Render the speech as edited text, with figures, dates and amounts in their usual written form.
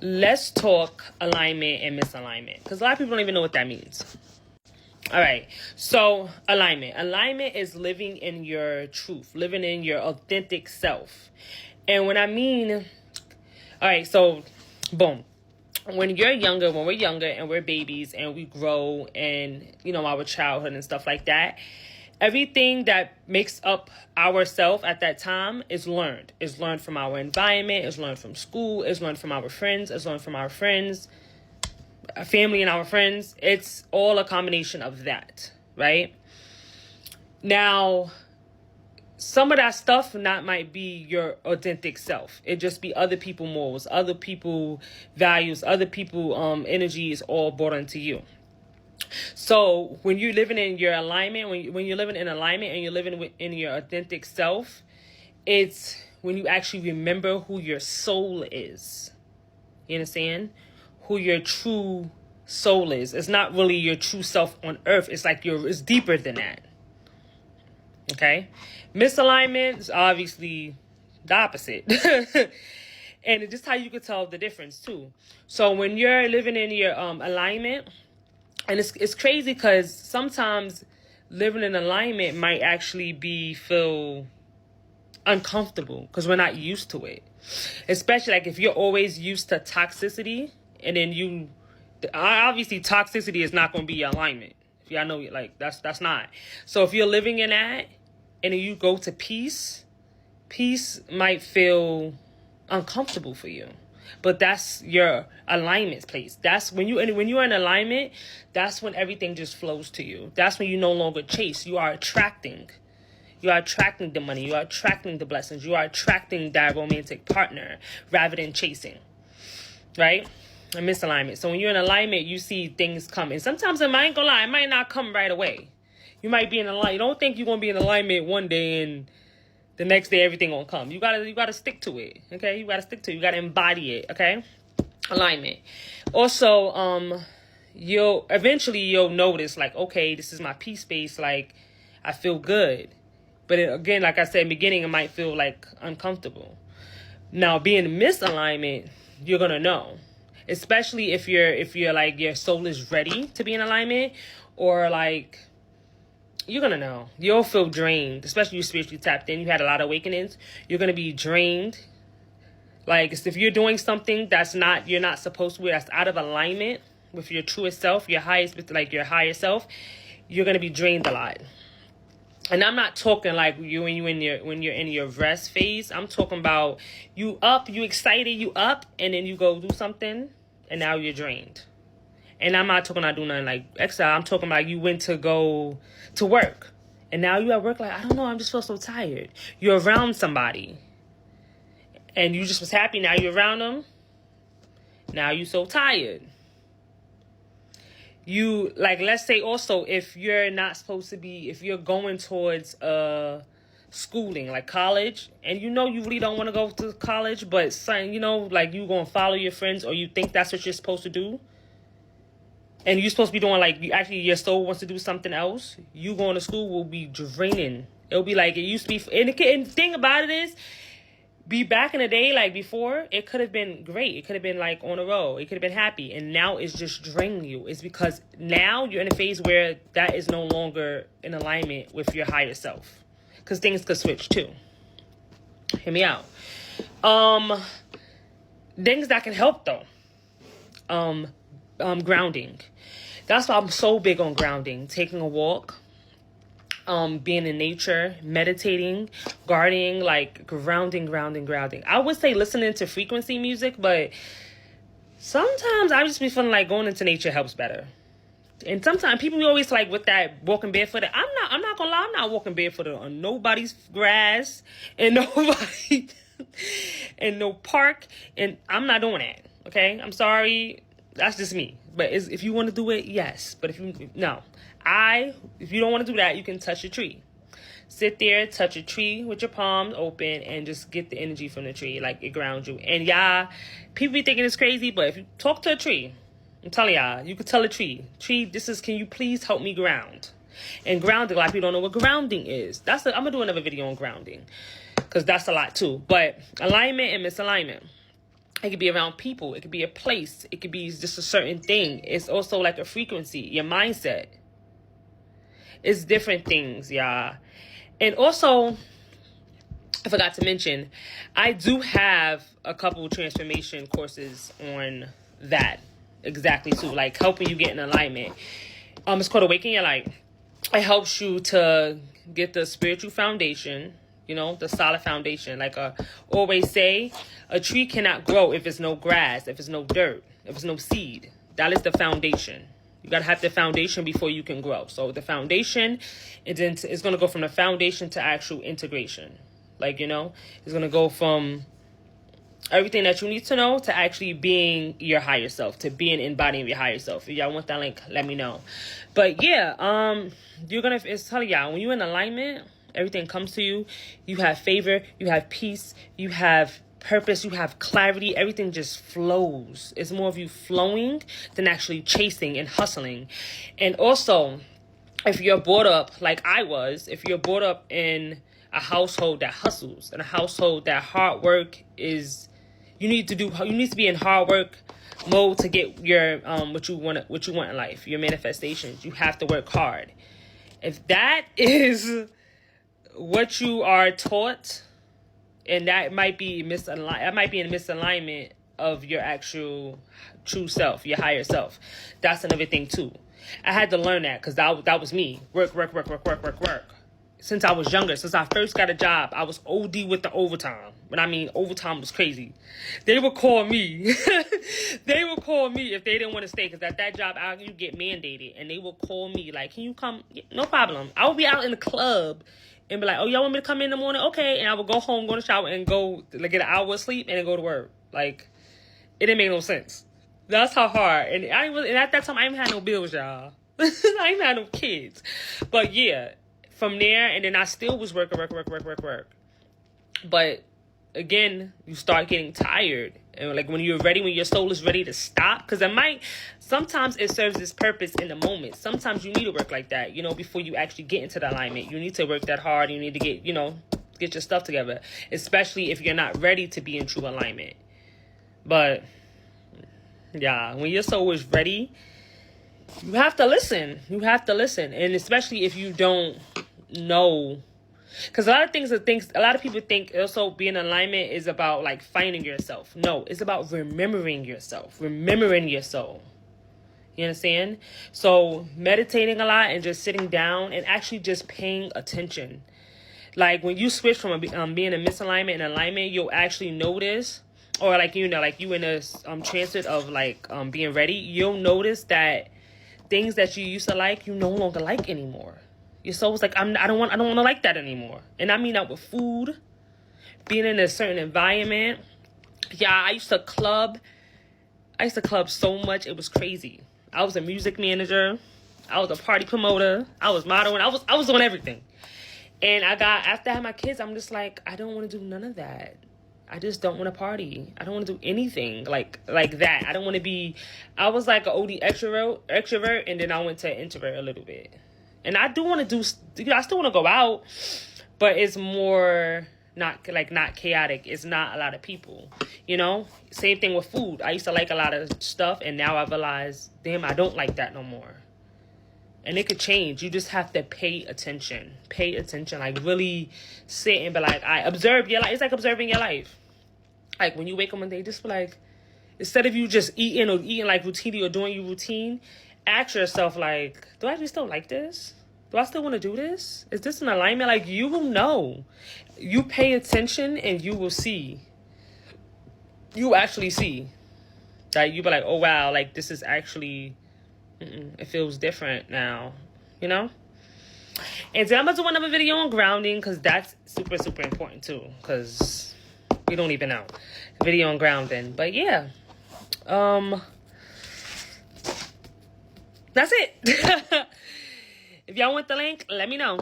let's talk alignment and misalignment, because a lot of people don't even know what that means. All right, so alignment is living in your truth, living in your authentic self. And when I mean, all right, so boom, when we're younger and we're babies and we grow, and our childhood and stuff like that, everything that makes up ourself at that time is learned. It's learned from our environment. It's learned from school. It's learned from our friends. It's learned from our friends, our family and our friends. It's all a combination of that, right? Now, some of that stuff might be your authentic self. It just be other people morals, other people values, other people energy is all brought into you. So when you're living in your alignment, when you're living in alignment and you're living in your authentic self, it's when you actually remember who your soul is. You understand? Who your true soul is. It's not really your true self on earth. It's like it's deeper than that. Okay? Misalignment is obviously the opposite. And it's just how you can tell the difference too. So when you're living in your alignment, and it's crazy because sometimes living in alignment might actually feel uncomfortable because we're not used to it. Especially like if you're always used to toxicity, and then obviously toxicity is not going to be your alignment. If y'all know, like that's not. So if you're living in that and then you go to peace might feel uncomfortable for you. But that's your alignment place. That's when you're in alignment, that's when everything just flows to you. That's when you no longer chase. You are attracting. You are attracting the money. You are attracting the blessings. You are attracting that romantic partner rather than chasing. Right? A misalignment. So when you're in alignment, you see things come. And sometimes it might not come right away. You might be in alignment. You don't think you're going to be in alignment one day and the next day everything gonna come. You gotta stick to it. Okay? You gotta stick to it. You gotta embody it. Okay? Alignment. Also, you'll notice like, okay, this is my peace space. Like, I feel good. But again, like I said in the beginning, it might feel like uncomfortable. Now, being in misalignment, you're gonna know. Especially if you're like your soul is ready to be in alignment, or like you're going to know. You'll feel drained, especially you spiritually tapped in. You had a lot of awakenings. You're going to be drained. Like if you're doing something you're not supposed to, that's out of alignment with your truest self, your highest self, you're going to be drained a lot. And I'm not talking like when you're in your rest phase. I'm talking about you excited, and then you go do something and now you're drained. And I'm not talking about doing nothing like exile. I'm talking about you went to go to work. And now you at work like, I don't know, I'm just feel so tired. You're around somebody. And you just was happy. Now you're around them. Now you so tired. You, like, let's say also if you're going towards schooling, like college, and you really don't want to go to college, but like you going to follow your friends, or you think that's what you're supposed to do. And you're supposed to be doing your soul wants to do something else. You going to school will be draining. It'll be like it used to be. And the thing about it is, back in the day, like before, it could have been great. It could have been like on a roll. It could have been happy. And now it's just draining you. It's because now you're in a phase where that is no longer in alignment with your higher self. Because things could switch too. Hear me out. Things that can help though. Grounding. That's why I'm so big on grounding. Taking a walk, being in nature, meditating, gardening, like grounding. I would say listening to frequency music, but sometimes I just be feeling like going into nature helps better. And sometimes people always like with that walking barefooted. I'm not gonna lie, I'm not walking barefooted on nobody's grass and nobody and no park, and I'm not doing that. Okay, I'm sorry. That's just me. But if you want to do it, yes. But if you don't want to do that, you can touch a tree. Sit there, touch a tree with your palms open, and just get the energy from the tree. Like, it grounds you. And people be thinking it's crazy, but if you talk to a tree, I'm telling y'all, you could tell a tree, can you please help me ground? And grounding, a lot of people don't know what grounding is. I'm going to do another video on grounding, because that's a lot too. But alignment and misalignment. It could be around people. It could be a place. It could be just a certain thing. It's also like a frequency, your mindset. It's different things, y'all. And also, I forgot to mention, I do have a couple transformation courses on that exactly too, like helping you get in alignment. It's called Awaken Your Light. It helps you to get the spiritual foundation, you know, the solid foundation. Like I always say, a tree cannot grow if there's no grass, if there's no dirt, if there's no seed. That is the foundation. You got to have the foundation before you can grow. So the foundation, it's going to go from the foundation to actual integration. Like, you know, it's going to go from everything that you need to know to actually being your higher self, to being embodying your higher self. If y'all want that link, let me know. But yeah, it's telling y'all, when you're in alignment, everything comes to you. You have favor, you have peace, you have purpose, you have clarity. Everything just flows. It's more of you flowing than actually chasing and hustling. And also, if you're brought up like I was, if you're brought up in a household that hustles, in a household that hard work is, you need to be in hard work mode to get your what you want in life, your manifestations. You have to work hard. If that is what you are taught, and that might be in misalignment of your actual true self, your higher self. That's another thing too. I had to learn that because that was me. Work. Since I was younger, since I first got a job, I was OD with the overtime. When I mean overtime was crazy. They would call me. They would call me if they didn't want to stay, because at that job, you get mandated. And they would call me like, can you come? No problem. I would be out in the club and be like, oh, y'all want me to come in the morning? Okay. And I would go home, go to the shower, and go like, get an hour of sleep and then go to work. Like, it didn't make no sense. That's how hard. And at that time, I didn't have no bills, y'all. I didn't have no kids. But yeah, from there, and then I still was work. But again, you start getting tired. And like when you're ready, when your soul is ready to stop, because sometimes it serves its purpose in the moment. Sometimes you need to work like that, you know, before you actually get into the alignment. You need to work that hard. You need to get your stuff together, especially if you're not ready to be in true alignment. But yeah, when your soul is ready, you have to listen. And especially if you don't know, because a lot of people think also being in alignment is about like finding yourself. No, it's about remembering yourself, remembering your soul. You understand? So meditating a lot and just sitting down and actually just paying attention. Like when you switch from being in misalignment and alignment, you'll actually notice, or like, you know, like you in a transit of like being ready, you'll notice that things that you used to like, you no longer like anymore. Your soul's like, I don't want to like that anymore. And I mean that with food, being in a certain environment. Yeah, I used to club so much, it was crazy. I was a music manager, I was a party promoter, I was modeling, I was doing everything. And after I had my kids, I'm just like, I don't want to do none of that. I just don't want to party. I don't want to do anything like that. I was like an OD extrovert, and then I went to introvert a little bit. And I do want to I still want to go out, but it's more not chaotic. It's not a lot of people, you know? Same thing with food. I used to like a lot of stuff, and now I realize, damn, I don't like that no more. And it could change. You just have to pay attention. Pay attention. Like really sit and be like, I observe your life. It's like observing your life. Like when you wake up one day, just be like, instead of you just eating like routinely or doing your routine, ask yourself like, do I still like this? Do I still want to do this? Is this in alignment? Like you will know. You pay attention and you will see. You actually see. That you be like, oh wow, like this is actually, it feels different now, you know? And today I'm going to do another video on grounding, because that's super, super important too, because we don't even know. Video on grounding. But yeah. That's it. If y'all want the link, let me know.